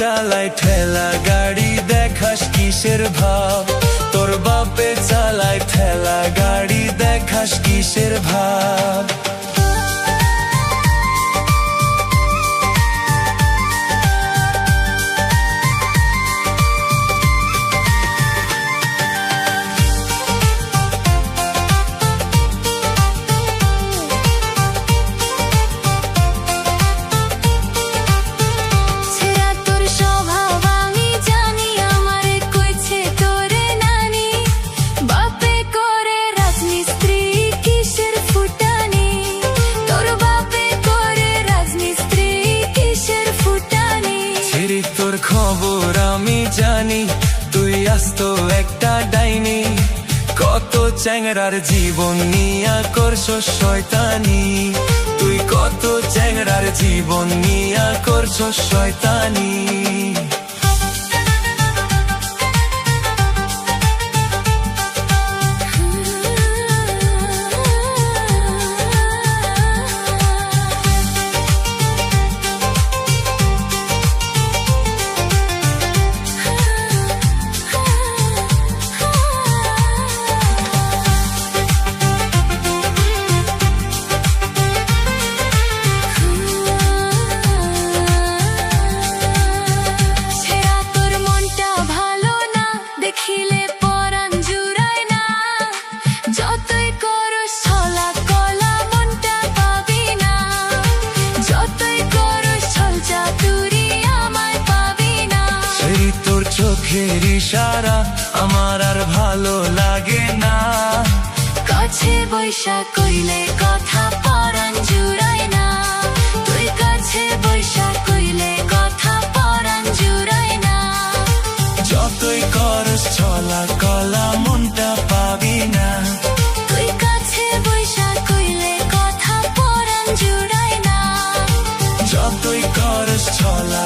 চালায় ঠেলা গাড়ি দেখাস কিসের ভাব, তোর বাপে চালায় ঠেলা গাড়ি দেখাস কিসের ভাব। তোর খবর আমি জানি, তুই আস্ত একটা ডাইনি, কত চ্যাংড়ার জীবন নিয়া করছস শয়তানি, তুই কত চ্যাংড়ার জীবন নিয়া করছস শয়তানি। চোখের ইশারা আমার আর ভালো লাগে না, কাছে বৈশা কইলে কথা পরাণ জুড়ায় না, তুই কাছে বৈশা কইলে কথা পরাণ জুড়ায় না, যতই করস ছলা কলা মনটা পাবি না, তুই কাছে বৈশা কইলে কথা পরাণ জুড়ায় না, যতই করস ছলা